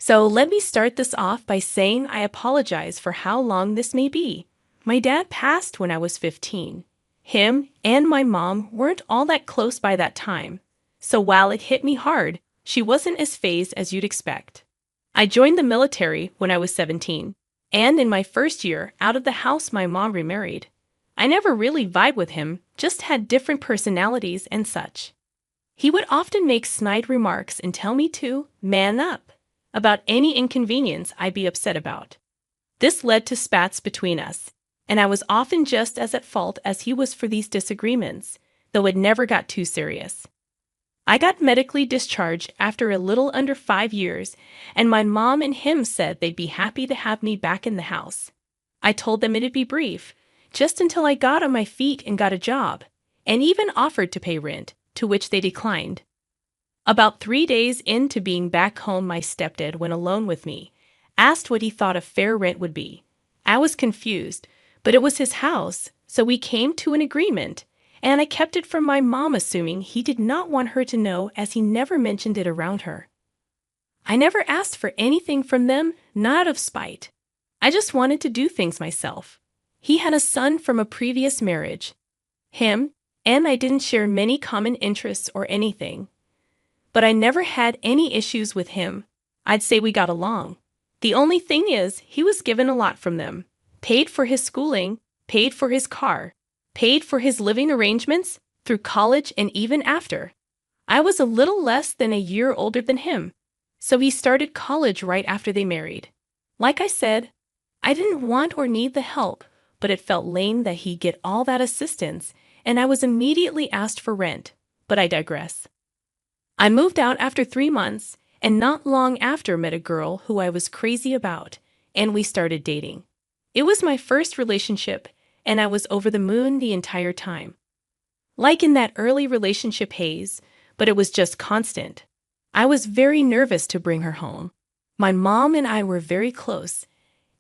So let me start this off by saying I apologize for how long this may be. My dad passed when I was 15. Him and my mom weren't all that close by that time. So while it hit me hard, she wasn't as phased as you'd expect. I joined the military when I was 17, and in my first year out of the house my mom remarried. I never really vibed with him, just had different personalities and such. He would often make snide remarks and tell me to man up about any inconvenience I'd be upset about. This led to spats between us, and I was often just as at fault as he was for these disagreements, though it never got too serious. I got medically discharged after a little under 5 years, and my mom and him said they'd be happy to have me back in the house. I told them it'd be brief, just until I got on my feet and got a job, and even offered to pay rent, to which they declined. About 3 days into being back home, my stepdad went alone with me, asked what he thought a fair rent would be. I was confused, but it was his house, so we came to an agreement, and I kept it from my mom, assuming he did not want her to know, as he never mentioned it around her. I never asked for anything from them, not out of spite. I just wanted to do things myself. He had a son from a previous marriage. Him and I didn't share many common interests or anything. But I never had any issues with him. I'd say we got along. The only thing is, he was given a lot from them. Paid for his schooling, paid for his car, paid for his living arrangements, through college and even after. I was a little less than a year older than him, so he started college right after they married. Like I said, I didn't want or need the help, but it felt lame that he'd get all that assistance, and I was immediately asked for rent. But I digress. I moved out after 3 months, and not long after met a girl who I was crazy about, and we started dating. It was my first relationship, and I was over the moon the entire time. Like in that early relationship haze, but it was just constant. I was very nervous to bring her home. My mom and I were very close,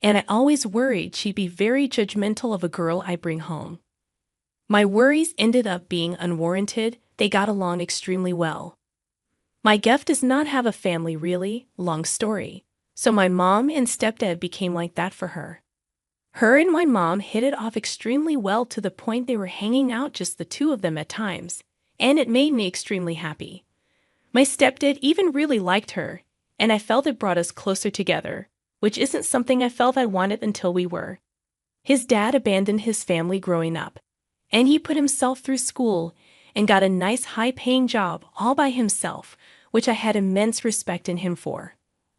and I always worried she'd be very judgmental of a girl I bring home. My worries ended up being unwarranted. They got along extremely well. My Gef does not have a family, really, long story, so my mom and stepdad became like that for her. Her and my mom hit it off extremely well, to the point they were hanging out just the two of them at times, and it made me extremely happy. My stepdad even really liked her, and I felt it brought us closer together, which isn't something I felt I wanted until we were. His dad abandoned his family growing up, and he put himself through school and got a nice high-paying job all by himself, which I had immense respect in him for.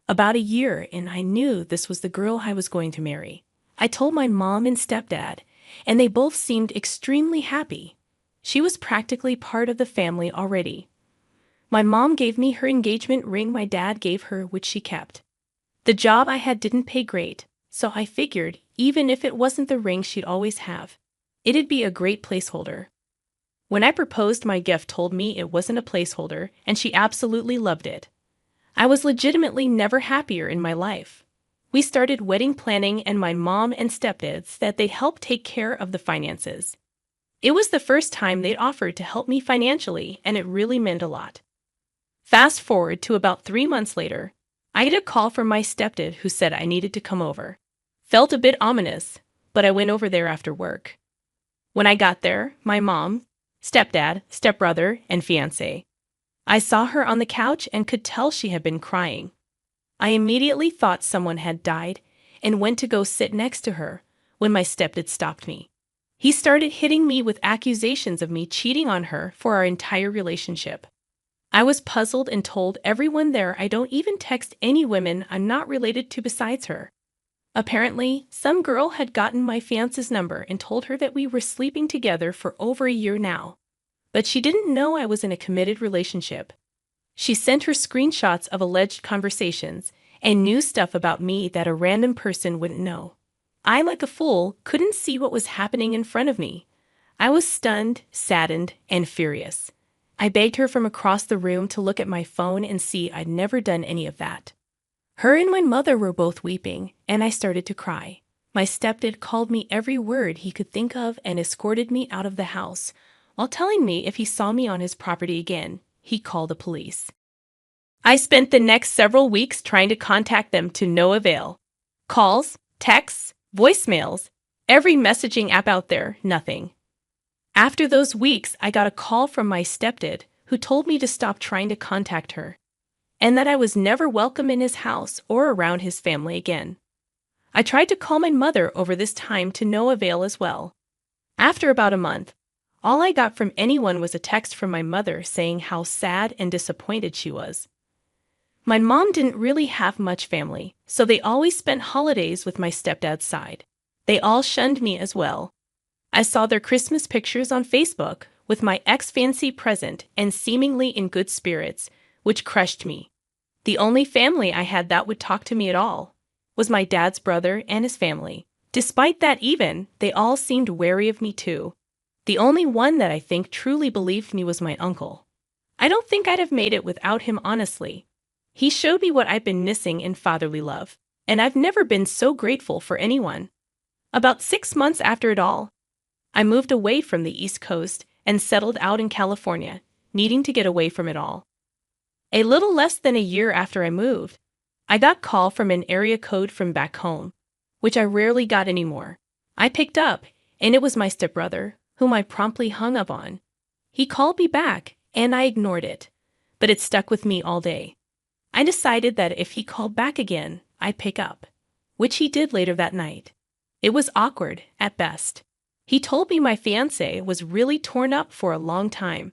About a year in, I knew this was the girl I was going to marry. I told my mom and stepdad, and they both seemed extremely happy. She was practically part of the family already. My mom gave me her engagement ring my dad gave her, which she kept. The job I had didn't pay great, so I figured, even if it wasn't the ring she'd always have, it'd be a great placeholder. When I proposed, my Gef told me it wasn't a placeholder, and she absolutely loved it. I was legitimately never happier in my life. We started wedding planning, and my mom and stepdad said they'd help take care of the finances. It was the first time they'd offered to help me financially, and it really meant a lot. Fast forward to about 3 months later, I get a call from my stepdad who said I needed to come over. Felt a bit ominous, but I went over there after work. When I got there, my mom, stepdad, stepbrother, and fiancé. I saw her on the couch and could tell she had been crying. I immediately thought someone had died and went to go sit next to her when my stepdad stopped me. He started hitting me with accusations of me cheating on her for our entire relationship. I was puzzled and told everyone there I don't even text any women I'm not related to besides her. Apparently, some girl had gotten my fiance's number and told her that we were sleeping together for over a year now. But she didn't know I was in a committed relationship. She sent her screenshots of alleged conversations and knew stuff about me that a random person wouldn't know. I, like a fool, couldn't see what was happening in front of me. I was stunned, saddened, and furious. I begged her from across the room to look at my phone and see I'd never done any of that. Her and my mother were both weeping, and I started to cry. My stepdad called me every word he could think of and escorted me out of the house, while telling me if he saw me on his property again, he'd call the police. I spent the next several weeks trying to contact them to no avail. Calls, texts, voicemails, every messaging app out there, nothing. After those weeks, I got a call from my stepdad who told me to stop trying to contact her, and that I was never welcome in his house or around his family again. I tried to call my mother over this time to no avail as well. After about a month, all I got from anyone was a text from my mother saying how sad and disappointed she was. My mom didn't really have much family, so they always spent holidays with my stepdad's side. They all shunned me as well. I saw their Christmas pictures on Facebook with my ex-fiancé present and seemingly in good spirits, which crushed me. The only family I had that would talk to me at all was my dad's brother and his family. Despite that even, they all seemed wary of me too. The only one that I think truly believed me was my uncle. I don't think I'd have made it without him, honestly. He showed me what I've been missing in fatherly love, and I've never been so grateful for anyone. About 6 months after it all, I moved away from the East Coast and settled out in California, needing to get away from it all. A little less than a year after I moved, I got a call from an area code from back home, which I rarely got anymore. I picked up, and it was my stepbrother, whom I promptly hung up on. He called me back, and I ignored it, but it stuck with me all day. I decided that if he called back again, I'd pick up, which he did later that night. It was awkward, at best. He told me my fiancé was really torn up for a long time.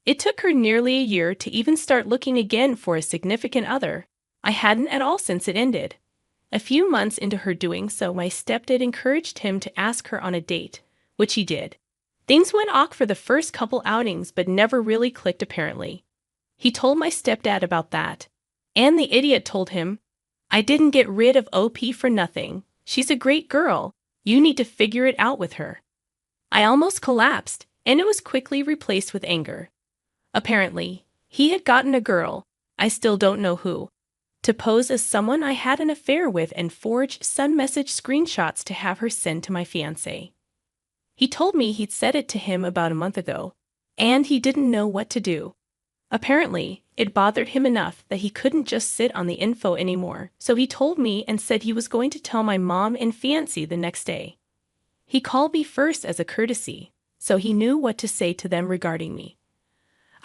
It took her nearly a year to even start looking again for a significant other. I hadn't at all since it ended. A few months into her doing so, my stepdad encouraged him to ask her on a date, which he did. Things went awk for the first couple outings, but never really clicked apparently. He told my stepdad about that, and the idiot told him, "I didn't get rid of OP for nothing. She's a great girl. You need to figure it out with her." I almost collapsed, and it was quickly replaced with anger. Apparently, he had gotten a girl, I still don't know who, to pose as someone I had an affair with and forge some message screenshots to have her send to my fiancé. He told me he'd said it to him about a month ago, and he didn't know what to do. Apparently, it bothered him enough that he couldn't just sit on the info anymore, so he told me and said he was going to tell my mom and fiancé the next day. He called me first as a courtesy, so he knew what to say to them regarding me.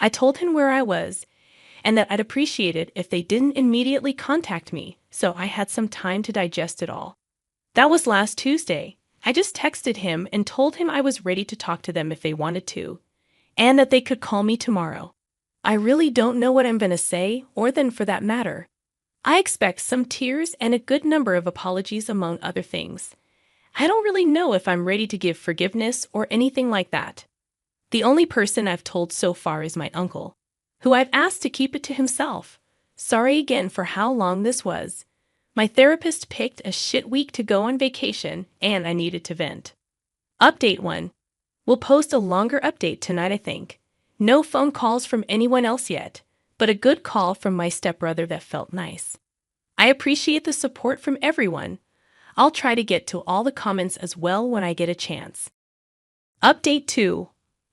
I told him where I was, and that I'd appreciate it if they didn't immediately contact me, so I had some time to digest it all. That was last Tuesday. I just texted him and told him I was ready to talk to them if they wanted to, and that they could call me tomorrow. I really don't know what I'm going to say, or then for that matter. I expect some tears and a good number of apologies among other things. I don't really know if I'm ready to give forgiveness or anything like that. The only person I've told so far is my uncle, who I've asked to keep it to himself. Sorry again for how long this was. My therapist picked a shit week to go on vacation, and I needed to vent. Update 1. We'll post a longer update tonight, I think. No phone calls from anyone else yet, but a good call from my stepbrother that felt nice. I appreciate the support from everyone. I'll try to get to all the comments as well when I get a chance. Update 2.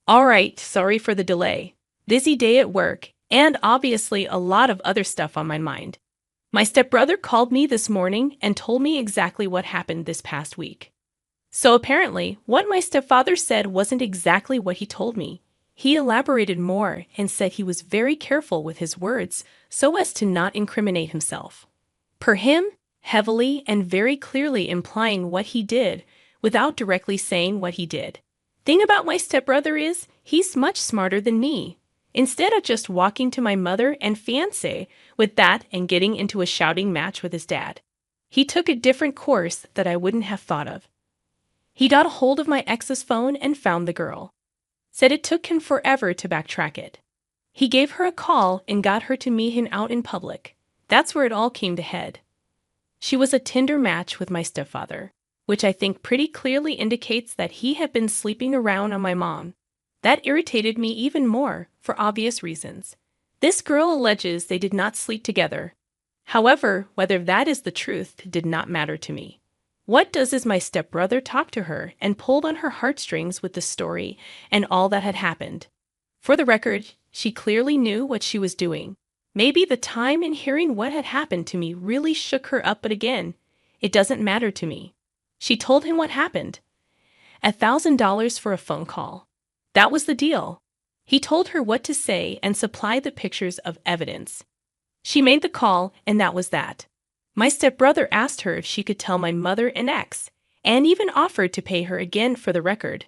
Alright, sorry for the delay. Busy day at work, and obviously a lot of other stuff on my mind. My stepbrother called me this morning and told me exactly what happened this past week. So apparently, what my stepfather said wasn't exactly what he told me. He elaborated more and said he was very careful with his words so as to not incriminate himself. Per him, heavily and very clearly implying what he did without directly saying what he did. Thing about my stepbrother is, he's much smarter than me. Instead of just walking to my mother and fiancé with that and getting into a shouting match with his dad, he took a different course that I wouldn't have thought of. He got a hold of my ex's phone and found the girl. Said it took him forever to backtrack it. He gave her a call and got her to meet him out in public. That's where it all came to head. She was a Tinder match with my stepfather, which I think pretty clearly indicates that he had been sleeping around on my mom. That irritated me even more, for obvious reasons. This girl alleges they did not sleep together. However, whether that is the truth did not matter to me. What does is my stepbrother talked to her and pulled on her heartstrings with the story and all that had happened. For the record, she clearly knew what she was doing. Maybe the time and hearing what had happened to me really shook her up, but again, it doesn't matter to me. She told him what happened. $1,000 for a phone call. That was the deal. He told her what to say and supplied the pictures of evidence. She made the call, and that was that. My stepbrother asked her if she could tell my mother and ex, and even offered to pay her again for the record.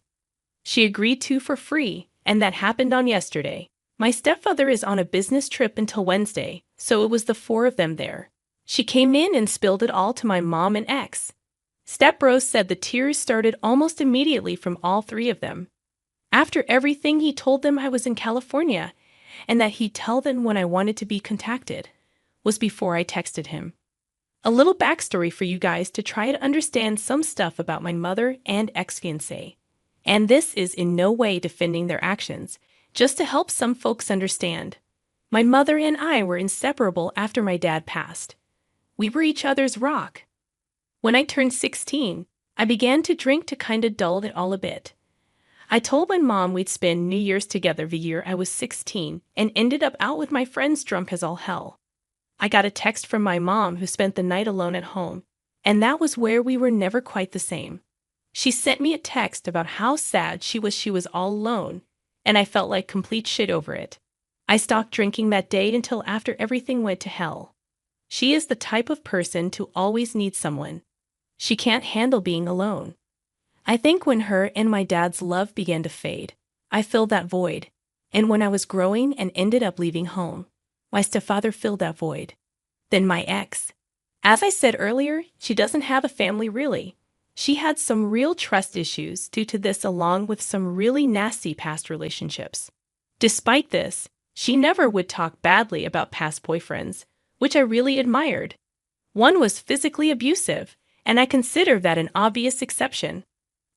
She agreed to for free, and that happened on yesterday. My stepfather is on a business trip until Wednesday, so it was the four of them there. She came in and spilled it all to my mom and ex. Stepbro said the tears started almost immediately from all three of them. After everything, he told them I was in California and that he'd tell them when I wanted to be contacted. Was before I texted him. A little backstory for you guys to try to understand some stuff about my mother and ex-fiancé. And this is in no way defending their actions, just to help some folks understand. My mother and I were inseparable after my dad passed. We were each other's rock. When I turned 16, I began to drink to kinda dull it all a bit. I told my mom we'd spend New Year's together the year I was 16 and ended up out with my friends drunk as all hell. I got a text from my mom who spent the night alone at home, and that was where we were never quite the same. She sent me a text about how sad she was all alone, and I felt like complete shit over it. I stopped drinking that day until after everything went to hell. She is the type of person to always need someone. She can't handle being alone. I think when her and my dad's love began to fade, I filled that void. And when I was growing and ended up leaving home, my stepfather filled that void. Then my ex. As I said earlier, she doesn't have a family really. She had some real trust issues due to this along with some really nasty past relationships. Despite this, she never would talk badly about past boyfriends, which I really admired. One was physically abusive, and I consider that an obvious exception.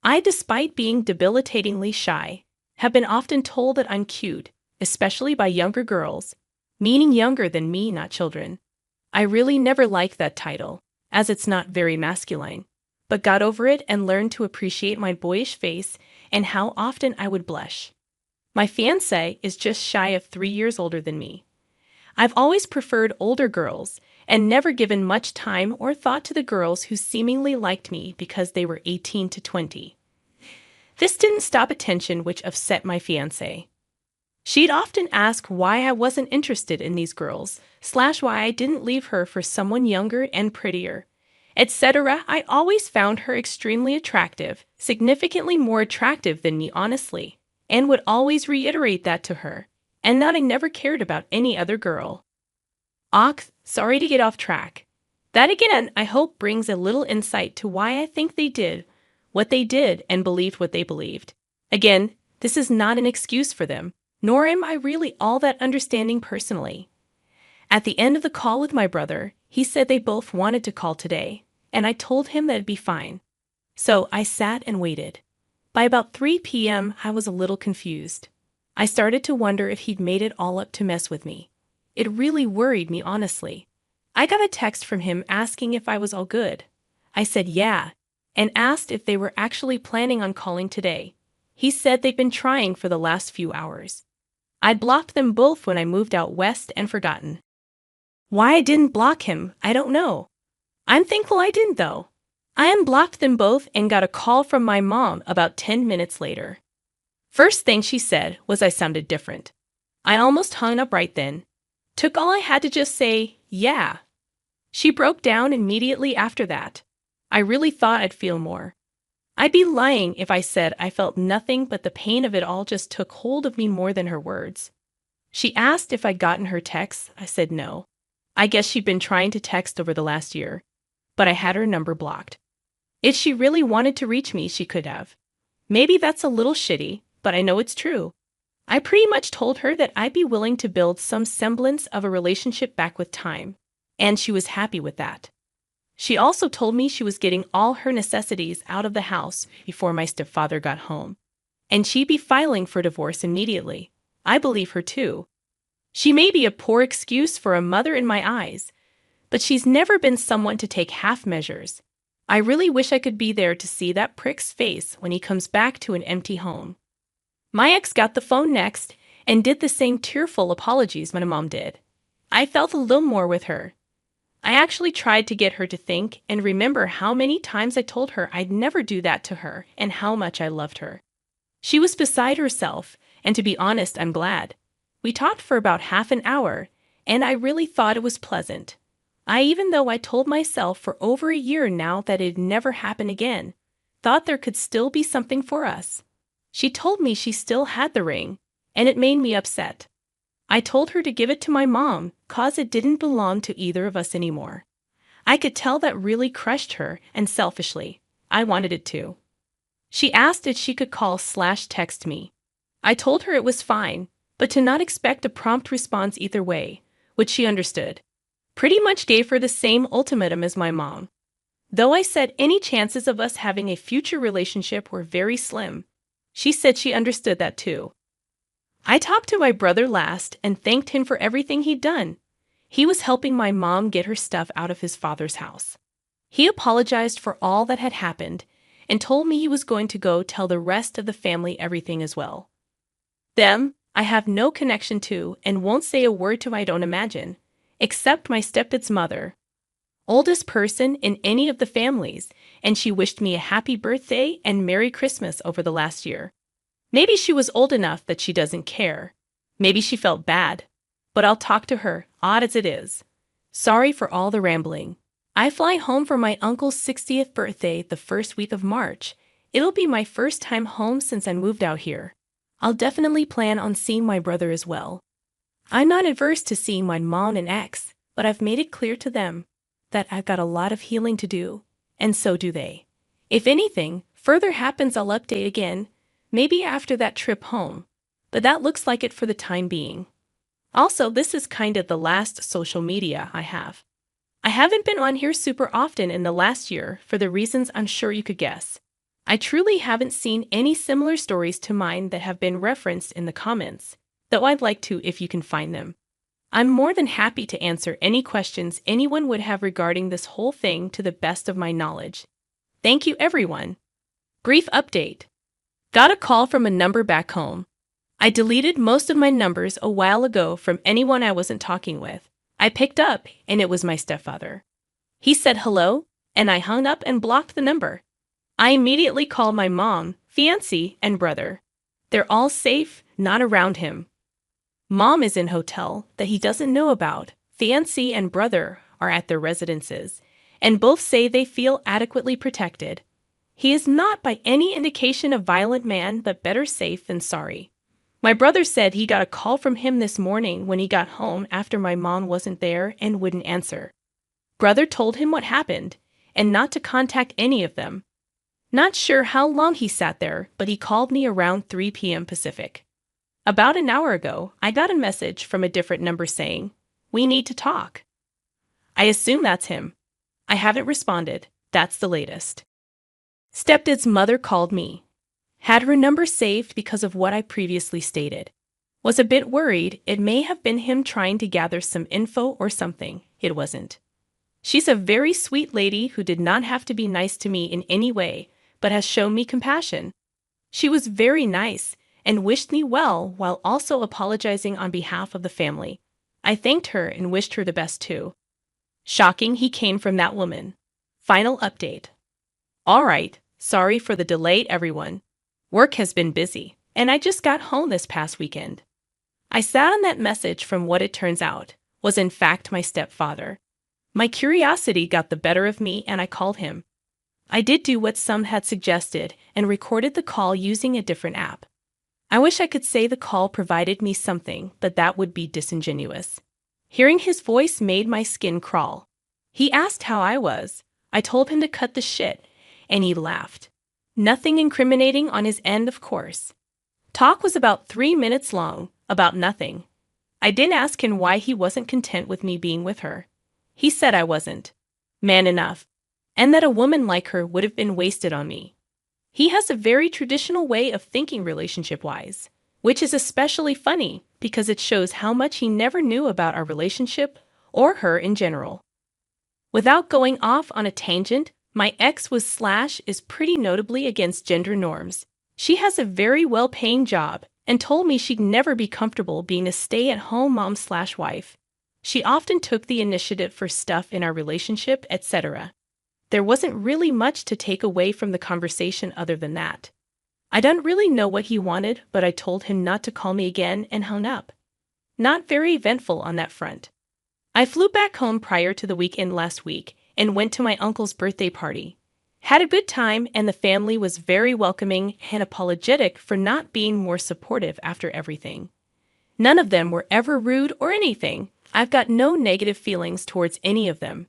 I, despite being debilitatingly shy, have been often told that I'm cute, especially by younger girls, meaning younger than me, not children. I really never liked that title, as it's not very masculine, but got over it and learned to appreciate my boyish face and how often I would blush. My fiancé is just shy of 3 years older than me. I've always preferred older girls and never given much time or thought to the girls who seemingly liked me because they were 18 to 20. This didn't stop attention, which upset my fiancé. She'd often ask why I wasn't interested in these girls, why I didn't leave her for someone younger and prettier, etc. I always found her extremely attractive, significantly more attractive than me honestly, and would always reiterate that to her, and that I never cared about any other girl. Sorry to get off track. That again, I hope brings a little insight to why I think they did what they did and believed what they believed. Again, this is not an excuse for them, nor am I really all that understanding personally. At the end of the call with my brother, he said they both wanted to call today, and I told him that it'd be fine. So I sat and waited. By about 3 p.m., I was a little confused. I started to wonder if he'd made it all up to mess with me. It really worried me, honestly. I got a text from him asking if I was all good. I said yeah, and asked if they were actually planning on calling today. He said they'd been trying for the last few hours. I'd blocked them both when I moved out west and forgotten. Why I didn't block him, I don't know. I'm thankful I didn't, though. I unblocked them both and got a call from my mom about 10 minutes later. First thing she said was I sounded different. I almost hung up right then. Took all I had to just say, yeah. She broke down immediately after that. I really thought I'd feel more. I'd be lying if I said I felt nothing, but the pain of it all just took hold of me more than her words. She asked if I'd gotten her texts. I said no. I guess she'd been trying to text over the last year, but I had her number blocked. If she really wanted to reach me, she could have. Maybe that's a little shitty, but I know it's true. I pretty much told her that I'd be willing to build some semblance of a relationship back with time, and she was happy with that. She also told me she was getting all her necessities out of the house before my stepfather got home, and she'd be filing for divorce immediately. I believe her too. She may be a poor excuse for a mother in my eyes, but she's never been someone to take half measures. I really wish I could be there to see that prick's face when he comes back to an empty home. My ex got the phone next and did the same tearful apologies my mom did. I felt a little more with her. I actually tried to get her to think and remember how many times I told her I'd never do that to her and how much I loved her. She was beside herself, and to be honest, I'm glad. We talked for about half an hour, and I really thought it was pleasant. Even though I told myself for over a year now that it'd never happen again, thought there could still be something for us. She told me she still had the ring, and it made me upset. I told her to give it to my mom, 'cause it didn't belong to either of us anymore. I could tell that really crushed her, and selfishly, I wanted it to. She asked if she could call/text me. I told her it was fine, but to not expect a prompt response either way, which she understood. Pretty much gave her the same ultimatum as my mom. Though I said any chances of us having a future relationship were very slim, she said she understood that too. I talked to my brother last and thanked him for everything he'd done. He was helping my mom get her stuff out of his father's house. He apologized for all that had happened and told me he was going to go tell the rest of the family everything as well. Them, I have no connection to and won't say a word to, I don't imagine, except my stepdad's mother. Oldest person in any of the families, and she wished me a happy birthday and Merry Christmas over the last year. Maybe she was old enough that she doesn't care. Maybe she felt bad. But I'll talk to her, odd as it is. Sorry for all the rambling. I fly home for my uncle's 60th birthday the first week of March. It'll be my first time home since I moved out here. I'll definitely plan on seeing my brother as well. I'm not averse to seeing my mom and ex, but I've made it clear to them that I've got a lot of healing to do, and so do they. If anything further happens, I'll update again, maybe after that trip home, but that looks like it for the time being. Also, this is kind of the last social media I have. I haven't been on here super often in the last year for the reasons I'm sure you could guess. I truly haven't seen any similar stories to mine that have been referenced in the comments, though I'd like to if you can find them. I'm more than happy to answer any questions anyone would have regarding this whole thing to the best of my knowledge. Thank you, everyone. Brief update. Got a call from a number back home. I deleted most of my numbers a while ago from anyone I wasn't talking with. I picked up, and it was my stepfather. He said hello, and I hung up and blocked the number. I immediately called my mom, fiancé, and brother. They're all safe, not around him. Mom is in hotel that he doesn't know about. Fiancé and brother are at their residences, and both say they feel adequately protected. He is not by any indication a violent man, but better safe than sorry. My brother said he got a call from him this morning when he got home after my mom wasn't there and wouldn't answer. Brother told him what happened, and not to contact any of them. Not sure how long he sat there, but he called me around 3 p.m. Pacific. About an hour ago, I got a message from a different number saying, "We need to talk." I assume that's him. I haven't responded. That's the latest. Stepdad's mother called me. Had her number saved because of what I previously stated. Was a bit worried it may have been him trying to gather some info or something. It wasn't. She's a very sweet lady who did not have to be nice to me in any way, but has shown me compassion. She was very nice and wished me well while also apologizing on behalf of the family. I thanked her and wished her the best too. Shocking he came from that woman. Final update. All right, sorry for the delay, everyone. Work has been busy, and I just got home this past weekend. I sat on that message from what it turns out was in fact my stepfather. My curiosity got the better of me and I called him. I did do what some had suggested and recorded the call using a different app. I wish I could say the call provided me something, but that would be disingenuous. Hearing his voice made my skin crawl. He asked how I was. I told him to cut the shit, and he laughed. Nothing incriminating on his end, of course. Talk was about 3 minutes long, about nothing. I did ask him why he wasn't content with me being with her. He said I wasn't man enough, and that a woman like her would have been wasted on me. He has a very traditional way of thinking relationship-wise, which is especially funny because it shows how much he never knew about our relationship or her in general. Without going off on a tangent, my ex is pretty notably against gender norms. She has a very well-paying job and told me she'd never be comfortable being a stay-at-home mom/wife. She often took the initiative for stuff in our relationship, etc. There wasn't really much to take away from the conversation other than that. I don't really know what he wanted, but I told him not to call me again and hung up. Not very eventful on that front. I flew back home prior to the weekend last week and went to my uncle's birthday party. Had a good time, and the family was very welcoming and apologetic for not being more supportive after everything. None of them were ever rude or anything. I've got no negative feelings towards any of them.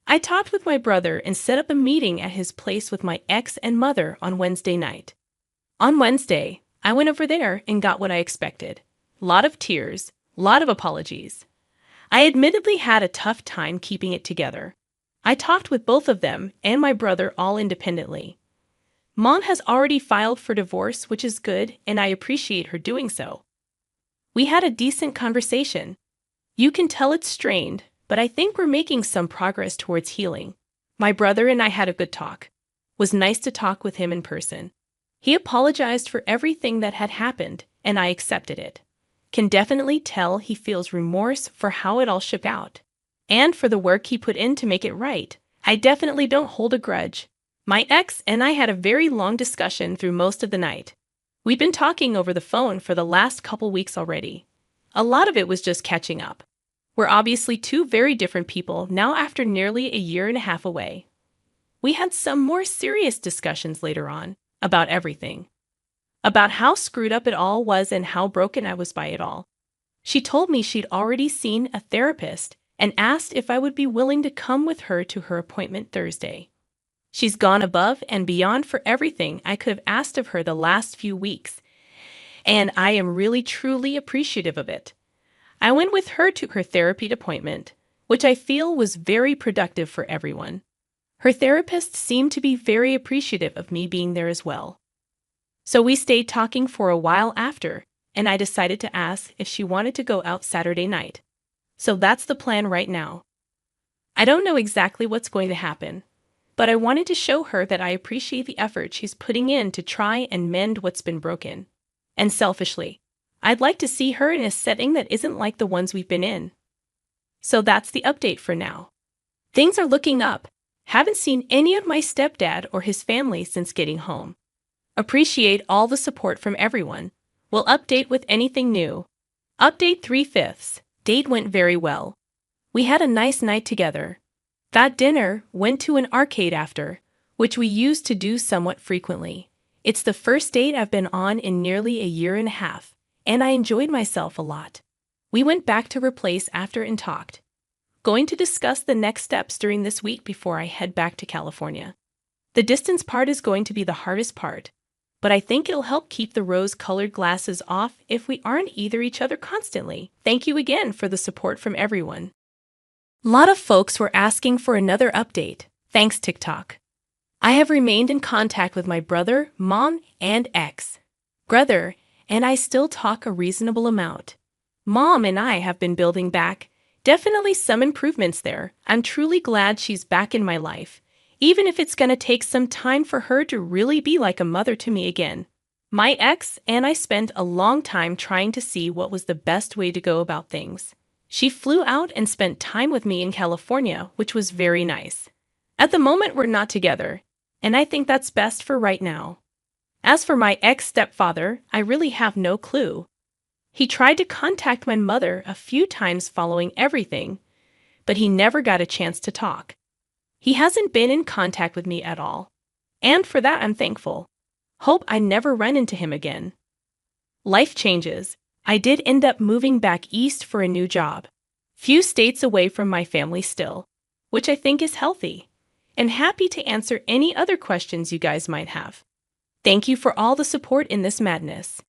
I talked with my brother and set up a meeting at his place with my ex and mother on Wednesday night. On Wednesday, I went over there and got what I expected. Lot of tears, lot of apologies. I admittedly had a tough time keeping it together. I talked with both of them and my brother all independently. Mom has already filed for divorce, which is good, and I appreciate her doing so. We had a decent conversation. You can tell it's strained, but I think we're making some progress towards healing. My brother and I had a good talk. Was nice to talk with him in person. He apologized for everything that had happened, and I accepted it. Can definitely tell he feels remorse for how it all shook out. And for the work he put in to make it right. I definitely don't hold a grudge. My ex and I had a very long discussion through most of the night. We've been talking over the phone for the last couple weeks already. A lot of it was just catching up. We're obviously two very different people now after nearly a year and a half away. We had some more serious discussions later on about everything. About how screwed up it all was and how broken I was by it all. She told me she'd already seen a therapist and asked if I would be willing to come with her to her appointment Thursday. She's gone above and beyond for everything I could have asked of her the last few weeks, and I am really truly appreciative of it. I went with her to her therapy appointment, which I feel was very productive for everyone. Her therapist seemed to be very appreciative of me being there as well. So we stayed talking for a while after, and I decided to ask if she wanted to go out Saturday night. So that's the plan right now. I don't know exactly what's going to happen, but I wanted to show her that I appreciate the effort she's putting in to try and mend what's been broken. And selfishly, I'd like to see her in a setting that isn't like the ones we've been in. So that's the update for now. Things are looking up. Haven't seen any of my stepdad or his family since getting home. Appreciate all the support from everyone. Will update with anything new. Update 3/5. Date went very well. We had a nice night together. That dinner went to an arcade after, which we used to do somewhat frequently. It's the first date I've been on in nearly a year and a half, and I enjoyed myself a lot. We went back to her place after and talked. Going to discuss the next steps during this week before I head back to California. The distance part is going to be the hardest part, but I think it'll help keep the rose-colored glasses off if we aren't either each other constantly. Thank you again for the support from everyone. A lot of folks were asking for another update. Thanks, TikTok. I have remained in contact with my brother, mom, and ex. Brother and I still talk a reasonable amount. Mom and I have been building back. Definitely some improvements there. I'm truly glad she's back in my life, even if it's going to take some time for her to really be like a mother to me again. My ex and I spent a long time trying to see what was the best way to go about things. She flew out and spent time with me in California, which was very nice. At the moment, we're not together, and I think that's best for right now. As for my ex-stepfather, I really have no clue. He tried to contact my mother a few times following everything, but he never got a chance to talk. He hasn't been in contact with me at all, and for that I'm thankful. Hope I never run into him again. Life changes. I did end up moving back east for a new job. Few states away from my family still, which I think is healthy. And happy to answer any other questions you guys might have. Thank you for all the support in this madness.